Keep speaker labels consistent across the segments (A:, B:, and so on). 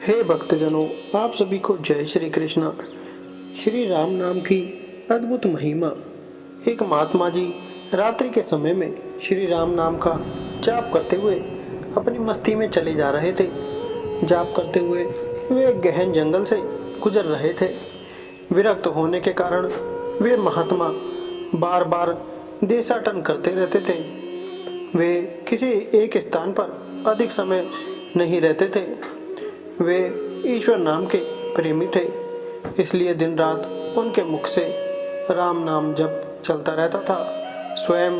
A: हे भक्तजनों, आप सभी को जय श्री कृष्ण। श्री राम नाम की अद्भुत महिमा। एक महात्मा जी रात्रि के समय में श्री राम नाम का जाप करते हुए अपनी मस्ती में चले जा रहे थे। जाप करते हुए वे एक गहन जंगल से गुजर रहे थे। विरक्त होने के कारण वे महात्मा बार बार देशाटन करते रहते थे। वे किसी एक स्थान पर अधिक समय नहीं रहते थे। वे ईश्वर नाम के प्रेमी थे, इसलिए दिन रात उनके मुख से राम नाम जप चलता रहता था। स्वयं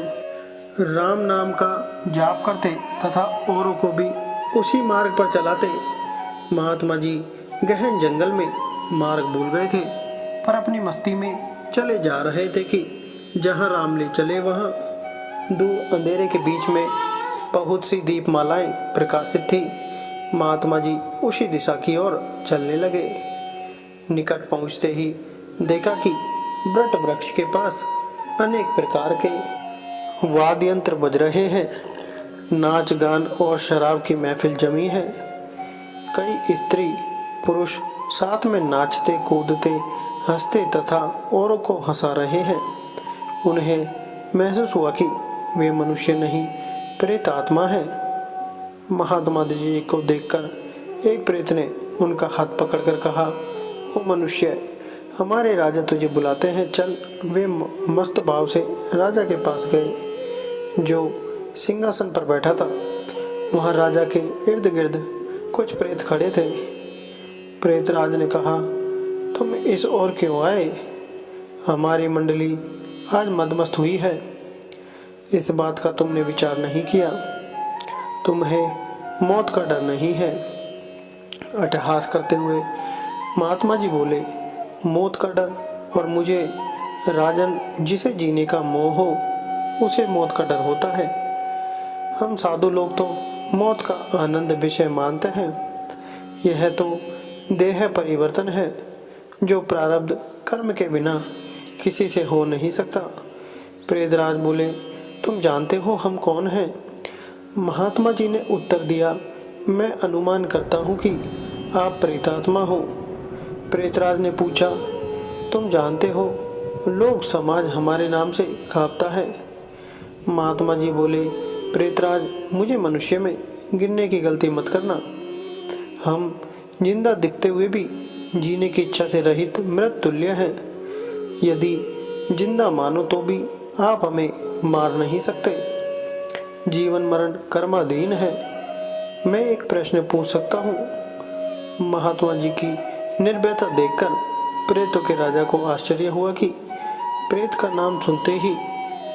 A: राम नाम का जाप करते तथा औरों को भी उसी मार्ग पर चलाते। महात्मा जी गहन जंगल में मार्ग भूल गए थे, पर अपनी मस्ती में चले जा रहे थे कि जहाँ राम ले चले वहाँ दूर अंधेरे के बीच में बहुत सी दीपमालाएं प्रकाशित थी। महात्मा जी उसी दिशा की ओर चलने लगे। निकट पहुंचते ही देखा कि वट वृक्ष के पास अनेक प्रकार के वाद्य यंत्र बज रहे हैं। नाच गान और शराब की महफिल जमी है। कई स्त्री पुरुष साथ में नाचते कूदते हंसते तथा औरों को हंसा रहे हैं। उन्हें महसूस हुआ कि वे मनुष्य नहीं प्रेत आत्मा है। महात्मा जी को देखकर एक प्रेत ने उनका हाथ पकड़कर कहा, ओ मनुष्य, हमारे राजा तुझे बुलाते हैं, चल। वे मस्त भाव से राजा के पास गए जो सिंहासन पर बैठा था। वहां राजा के इर्द गिर्द कुछ प्रेत खड़े थे। प्रेतराज ने कहा, तुम इस ओर क्यों आए? हमारी मंडली आज मदमस्त हुई है। इस बात का तुमने विचार नहीं किया। तुम्हें मौत का डर नहीं है। अट्टहास करते हुए महात्मा जी बोले, मौत का डर? और मुझे? राजन, जिसे जीने का मोह हो उसे मौत का डर होता है। हम साधु लोग तो मौत का आनंद विषय मानते हैं। यह तो देह परिवर्तन है जो प्रारब्ध कर्म के बिना किसी से हो नहीं सकता। प्रेतराज बोले, तुम जानते हो हम कौन हैं? महात्मा जी ने उत्तर दिया, मैं अनुमान करता हूँ कि आप प्रेतात्मा हो। प्रेतराज ने पूछा, तुम जानते हो लोग समाज हमारे नाम से कांपता है। महात्मा जी बोले, प्रेतराज, मुझे मनुष्य में गिनने की गलती मत करना। हम जिंदा दिखते हुए भी जीने की इच्छा से रहित मृत तुल्य हैं। यदि जिंदा मानो तो भी आप हमें मार नहीं सकते। जीवन मरण कर्माधीन है। मैं एक प्रश्न पूछ सकता हूँ? महात्मा जी की निर्भयता देखकर प्रेतों के राजा को आश्चर्य हुआ कि प्रेत का नाम सुनते ही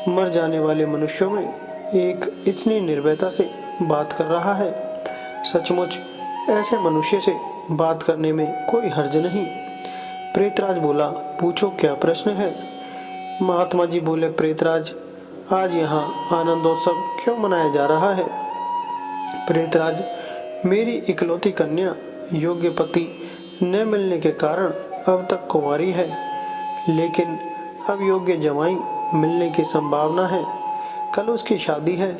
A: मर जाने वाले मनुष्यों में एक इतनी निर्भयता से बात कर रहा है। सचमुच ऐसे मनुष्य से बात करने में कोई हर्ज नहीं। प्रेतराज बोला, पूछो क्या प्रश्न है? महात्मा जी बोले, प्रेतराज, आज यहाँ आनंदोत्सव क्यों मनाया जा रहा है? प्रेतराज, मेरी इकलौती कन्या योग्य पति न मिलने के कारण अब तक कुंवारी है, लेकिन अब योग्य जमाई मिलने की संभावना है। कल उसकी शादी है,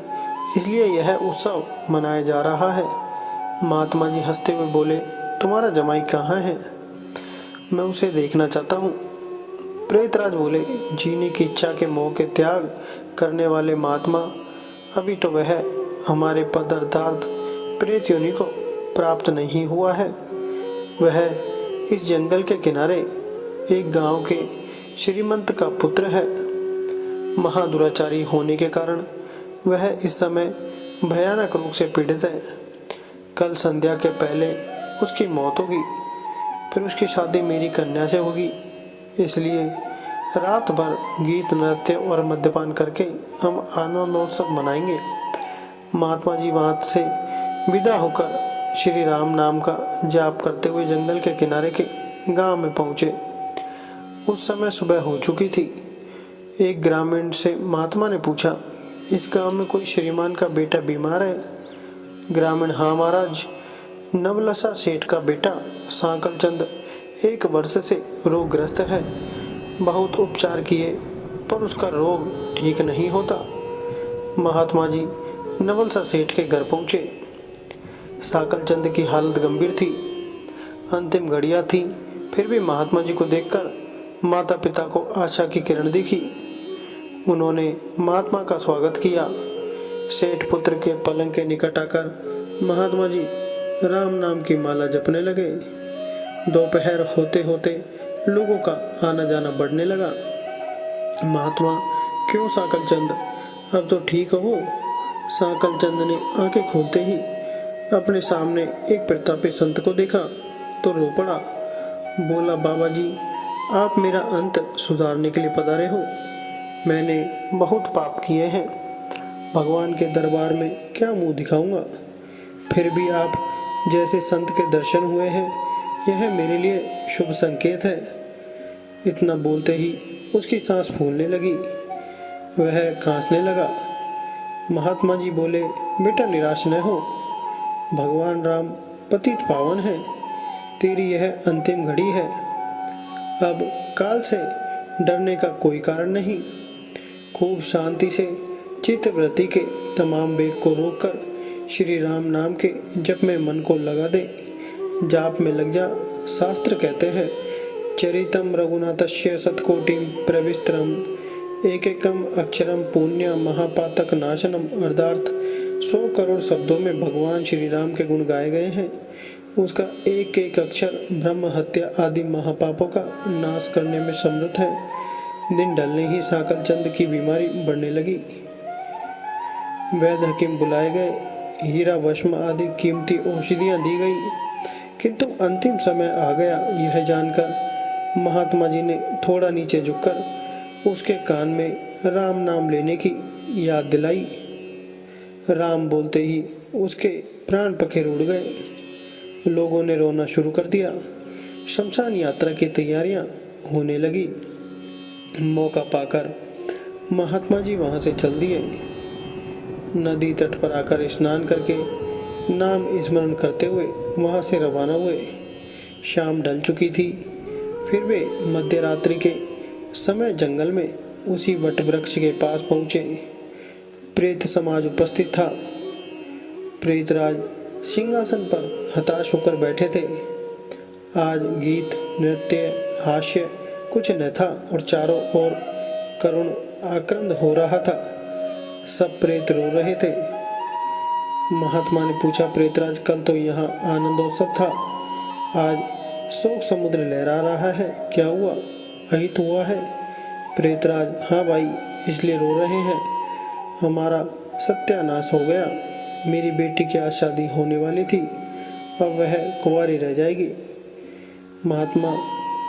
A: इसलिए यह उत्सव मनाया जा रहा है। महात्मा जी हंसते हुए बोले, तुम्हारा जमाई कहाँ है? मैं उसे देखना चाहता हूँ। प्रेतराज बोले, जीने की इच्छा के मोह के त्याग करने वाले महात्मा, अभी तो वह हमारे पदार्थ प्रेत योनि को प्राप्त नहीं हुआ है। वह इस जंगल के किनारे एक गांव के श्रीमंत का पुत्र है। महादुराचारी होने के कारण वह इस समय भयानक रोग से पीड़ित है। कल संध्या के पहले उसकी मौत होगी, फिर उसकी शादी मेरी कन्या से होगी। इसलिए रात भर गीत नृत्य और मद्यपान करके हम आनंदोत्सव मनाएंगे। महात्मा जी वहां से विदा होकर श्री राम नाम का जाप करते हुए जंगल के किनारे के गांव में पहुंचे। उस समय सुबह हो चुकी थी। एक ग्रामीण से महात्मा ने पूछा, इस गांव में कोई श्रीमान का बेटा बीमार है? ग्रामीण, हाँ महाराज, नवलसा सेठ का बेटा सांकलचंद 1 वर्ष से रोगग्रस्त है। बहुत उपचार किए पर उसका रोग ठीक नहीं होता। महात्मा जी नवलसा सेठ के घर पहुंचे। साकलचंद की हालत गंभीर थी। अंतिम घड़ियां थी, फिर भी महात्मा जी को देखकर माता पिता को आशा की किरण दिखी। उन्होंने महात्मा का स्वागत किया। सेठ पुत्र के पलंग के निकट आकर महात्मा जी राम नाम की माला जपने लगे। दोपहर होते होते लोगों का आना जाना बढ़ने लगा। महात्मा, क्यों साकल चंद, अब तो ठीक हो? साकल चंद ने आंखें खोलते ही अपने सामने एक प्रतापी संत को देखा तो रो पड़ा। बोला, बाबा जी, आप मेरा अंत सुधारने के लिए पधारे हो। मैंने बहुत पाप किए हैं, भगवान के दरबार में क्या मुंह दिखाऊंगा। फिर भी आप जैसे संत के दर्शन हुए हैं, यह मेरे लिए शुभ संकेत है। इतना बोलते ही उसकी सांस फूलने लगी, वह खांसने लगा। महात्मा जी बोले, बेटा निराश न हो, भगवान राम पतित पावन है, तेरी यह अंतिम घड़ी है। अब काल से डरने का कोई कारण नहीं। खूब शांति से चित्तवृत्ति के तमाम वेग को रोककर श्री राम नाम के जप में मन को लगा दे। जाप में लग जा। शास्त्र कहते हैं, चरितम रघुनाथस्य शतकोटिम प्रविस्तरम एकैकम अक्षरम पुण्य महापातक नाशनम। अर्थात 100 करोड़ शब्दों में भगवान श्री राम के गुण गाए गए हैं। उसका एक एक अक्षर ब्रह्म हत्या आदि महापापों का नाश करने में समर्थ है। दिन ढलने ही साकल चंद की बीमारी बढ़ने लगी। वैद्य हकीम बुलाए गए, हीरा वश्म आदि कीमती औषधियां दी गई, किंतु अंतिम समय आ गया। यह जानकर महात्मा जी ने थोड़ा नीचे झुककर उसके कान में राम नाम लेने की याद दिलाई। राम बोलते ही उसके प्राण पखेरु उड़ गए। लोगों ने रोना शुरू कर दिया। शमशान यात्रा की तैयारियां होने लगी। मौका पाकर महात्मा जी वहां से चल दिए। नदी तट पर आकर स्नान करके नाम स्मरण करते हुए वहां से रवाना हुए। शाम ढल चुकी थी। फिर वे मध्यरात्रि के समय जंगल में उसी वट वृक्ष के पास पहुंचे। प्रेत समाज उपस्थित था। प्रेतराज सिंहासन पर हताश होकर बैठे थे। आज गीत, नृत्य, हास्य कुछ न था और चारों ओर करुण आक्रंद हो रहा था। सब प्रेत रो रहे थे। महात्मा ने पूछा, प्रेतराज, कल तो यहाँ आनंदोत्सव था, आज शोक समुद्र लहरा रहा है, क्या हुआ? अहित हुआ है? प्रेतराज, हाँ भाई, इसलिए रो रहे हैं, हमारा सत्यानाश हो गया। मेरी बेटी की आज शादी होने वाली थी, अब वह कुंवारी रह जाएगी। महात्मा,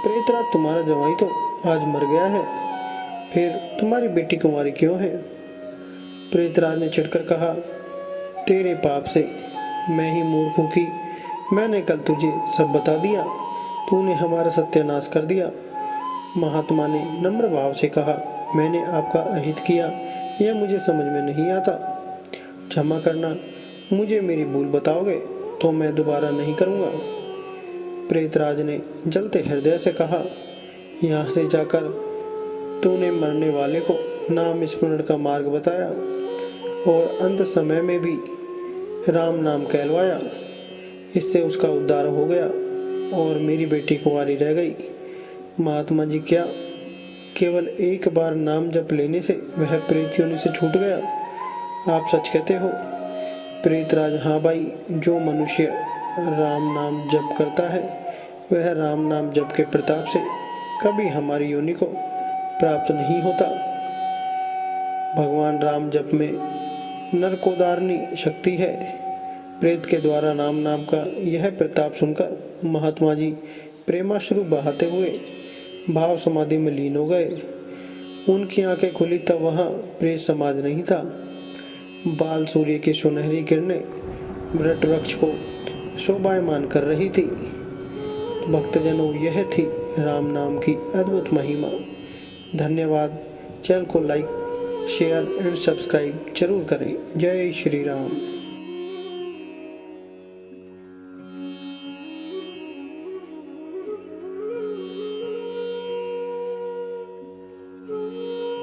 A: प्रेतराज, तुम्हारा जवाई तो आज मर गया है, फिर तुम्हारी बेटी कुंवारी क्यों है? प्रेतराज ने चिढ़कर कहा, तेरे पाप से मैं ही मूर्ख हूँ कि मैंने कल तुझे सब बता दिया, तूने हमारा सत्यानाश कर दिया। महात्मा ने नम्र भाव से कहा, मैंने आपका अहित किया, यह मुझे समझ में नहीं आता, क्षमा करना। मुझे मेरी भूल बताओगे तो मैं दोबारा नहीं करूँगा। प्रेतराज ने जलते हृदय से कहा, यहाँ से जाकर तूने मरने वाले को नाम स्मरण का मार्ग बताया और अंत समय में भी राम नाम कहलवाया, इससे उसका उद्धार हो गया और मेरी बेटी कुंवारी रह गई। महात्मा जी, क्या केवल एक बार नाम जप लेने से वह प्रेत योनि से छूट गया? आप सच कहते हो? प्रेतराज, हाँ भाई, जो मनुष्य राम नाम जप करता है वह राम नाम जप के प्रताप से कभी हमारी योनि को प्राप्त नहीं होता। भगवान राम जप में नरकोदारणी शक्ति है। प्रेत के द्वारा राम नाम का यह प्रताप सुनकर महात्मा जी प्रेमाश्रु बहाते हुए भाव समाधि में लीन हो गए। उनकी आंखें खुली तब वहां प्रेत समाज नहीं था। बाल सूर्य की सुनहरी किरणें वट वृक्ष को शोभायमान कर रही थी। भक्तजनों, यह थी राम नाम की अद्भुत महिमा। धन्यवाद। चैनल को लाइक, शेयर एंड सब्सक्राइब जरूर करें। जय श्री राम।